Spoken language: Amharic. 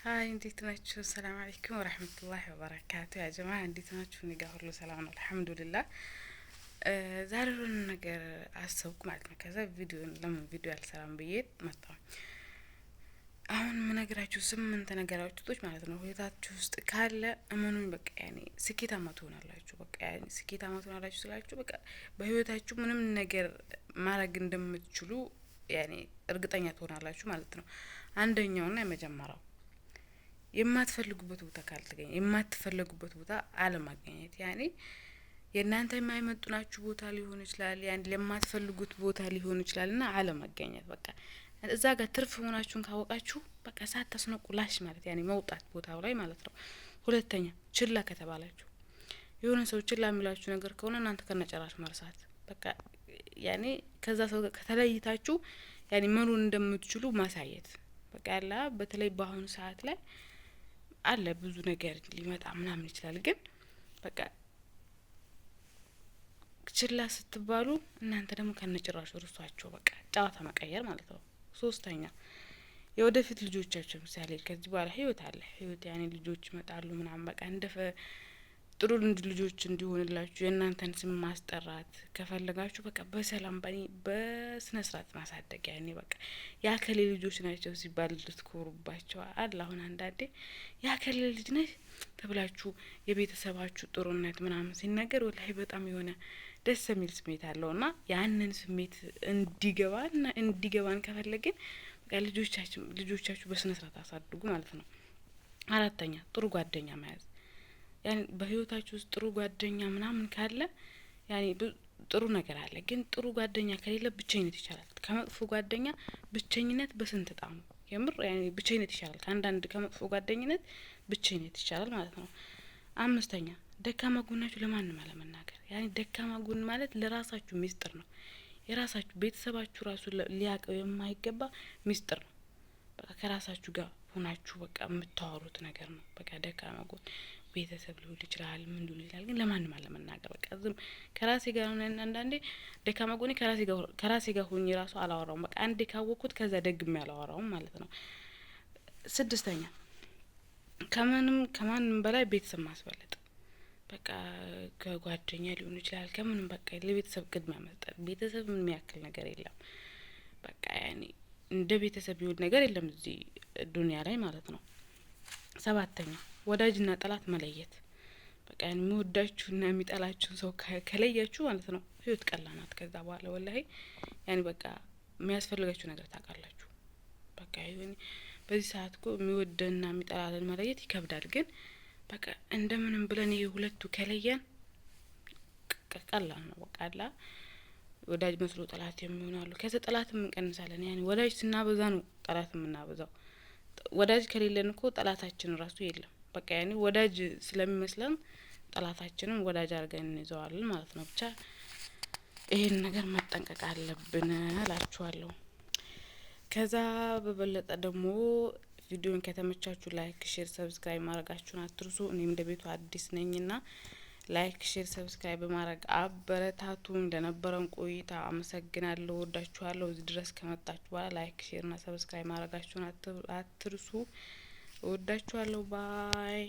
هاي እንዴት ናችሁ ሰላም አለይኩም ወራህመቱላሂ ወበረካቱ ያ ጀማዓ እንዴት ናችሁ እኔ ጋር ሁሉ ሰላም ነው አልহামዱሊላህ ዛሬውን ነገር አሰብኩ ማለት ነው ከዛ ለምን ቪዲዮ አልሰራም ብዬ መጣሁ አሁን ምነግራችሁ 8 ነገራቶች ማለት ነው ህይወታችሁ ውስጥ ካለ እመኑኝ በቃ ያኔ ስኬታማ ትሆናላችሁ በቃ ያኔ ስኬታማ ትሆናላችሁ ስላችሁ በቃ በህይወታችሁ ምንም ነገር ማድረግ እንደምትችሉ ያኔ እርግጠኛ ትሆናላችሁ ማለት ነው አንደኛውና የመጀመሪያው የማትፈልጉበት ቦታ ካልተገኘ የማትፈልጉበት ቦታ አለማግኘት ያኔ የናንተ የማይመጡናችሁ ቦታ ሊሆን ይችላል ያን ለማትፈልጉት ቦታ ሊሆን ይችላልና አለማግኘት በቃ እዛ ጋር ትርፍ ሆናችሁን ካወቃችሁ በቃ ሳታስነቁ ላሽ ማለት ያኔ መውጣት ቦታው ላይ ማለት ነው ሁለተኛ ችላ ከተባላችሁ የሆነ ሰው ችላ የሚላችሁ ነገር ከሆነ እናንተ ከነጨራሽ መርሳት በቃ ያኔ ከዛ ሰው ጋር ከተለይታችሁ ያኔ መኖር እንደምትችሉ ማሳየት በቃ ያላ በተለይ በአሁኑ ሰዓት ላይ አለ ብዙ ነገር ሊመጣ ምናምን ይችላል ግን በቃ ችላ ስትባሉ እናንተ ደግሞ ከነጭራሹ ርሷቸው በቃ ጫዋታ መቀየር ማለት ነው ሶስተኛ የወደፊት ልጆቻችሁ ምሳሌ ከዚህ በኋላ ህይወት አለ ህይወት ያኔ ልጆች ይመጣሉ ምናምን በቃ እንደፈ ጥሩ ልጆች እንዲሆንላችሁ የእናንተን ስም ማስጠራት ከፈለጋችሁ በቃ በሰላም በስነ ስርዓት ማሳደግ ያኔ በቃ ያከለ ልጆች ናቸው ሲባል ልትኮሩባቸው አለ አሁን አንዳንዴ ያከለ ልጅ ነሽ ተብላችሁ የቤተሰባችሁ ጥሩነት ምናምን ሲነገር ወላሂ በጣም የሆነ ደስ የሚል ስሜት አለውና ያንን ስሜት እንዲገባን ከፈለግን በቃ ልጆቻችሁ በስነ ስርዓት አሳድጉ ማለት ነው አራተኛ ጥሩ ጓደኛ መያዝ ያኔ በህይወታችሁ ውስጥ ጥሩ ጓደኛ ምናምን ካለ ያኔ ጥሩ ነገር አለ ግን ጥሩ ጓደኛ ከሌለ ብቸኝነት ይቻላል ከመጥፎ ጓደኛ ብቸኝነት በስንት ጣሙ የምር ያኔ ብቸኝነት ይቻላል ከአንዳንድ ከመጥፎ ጓደኝነት ብቸኝነት ይቻላል ማለት ነው አምስተኛ ደካማ ጎናችሁ ለማንም አለመናገር ያኔ ደካማ ጎን ማለት ለራሳችሁ ሚስጥር ነው የራሳችሁ ቤተሰባችሁ ራሱ ሊያቀው የማይገባ ሚስጥር ነው በቃ ከራሳችሁ ጋር ሆናችሁ በቃ የምታወሩት ነገር ነው በቃ ደካማ ጎን ቤተሰብ ሊሆን ይችላል ምን ሊሆን ይችላል ግን ለማንም አለመናገር በቃ ዝም ከራሴ ጋር ሆነን አንዳንዴ ደካማ ጎኔ ከራሴ ጋር ሆኜ ራሱ አላወራውም በቃ አንዴ ካወቅኩት ከዛ ደግሜ አላወራውም ማለት ነው ስድስተኛ ከማንም በላይ ቤተሰብ ማስበለጥ በቃ ከጓደኛ ሊሆን ይችላል ከምንም በቃ ለቤተሰብ ቅድሚያ መስጠት ቤተሰብ ምን የሚያክል ነገር የለም በቃ ያኔ እንደ ቤተሰብ ይሁን ነገር የለም እዚህ ዱንያ ላይ ማለት ነው ሰባተኛ ወዳጅና ጠላት መለየት በቃ የሚወዳችሁና የሚጠላችሁ ሰው ከለያችሁ ማለት ነው ህይወት ቀላናት ከዛ በኋላ ወላሂ ያኔ በቃ የሚያስፈልጋችሁ ነገር ታውቃላችሁ በቃ ይሁን በዚህ ሰዓት እኮ የሚወደና የሚጠላልን መለየት ይከብዳል ግን በቃ እንደምንም ብለን ሁለቱ ከለየን ቀላል ነው በቃ አላ ወዳጅ መስሎ ጠላት የሚሆናሉ ከዛ ጠላትም እንቀንሳለን ያኔ ወዳጅ ስናበዛ ነው ጠላት የምናበዛው ወዳጅ ከሌለን እኮ ጠላታችን ራሱ የለም በቃ ያኔ ወዳጅ ስለሚመስለን ጠላታችንን ወዳጅ አድርገን እንይዘዋለን ማለት ነው ብቻ ይሄን ነገር መጠንቀቅ አለብን እላችኋለሁ ከዛ በበለጠ ደግሞ ቪዲዮን ከተመቻችሁ ላይክ ሼር ሰብስክራይብ ማድረጋችሁን አትርሱ እኔም እንደቤቱ አዲስ ነኝና ላይክ ሼር ሰብስክራይብ በማድረግ አበረታቱን ለነበረን ቆይታ አመሰግናለሁ ወዳችኋለሁ እዚህ ድረስ ከመጣችሁ በኋላ ላይክ ሼር እና ሰብስክራይብ ማድረጋችሁን አትርሱ ወዳችኋለሁ ባይ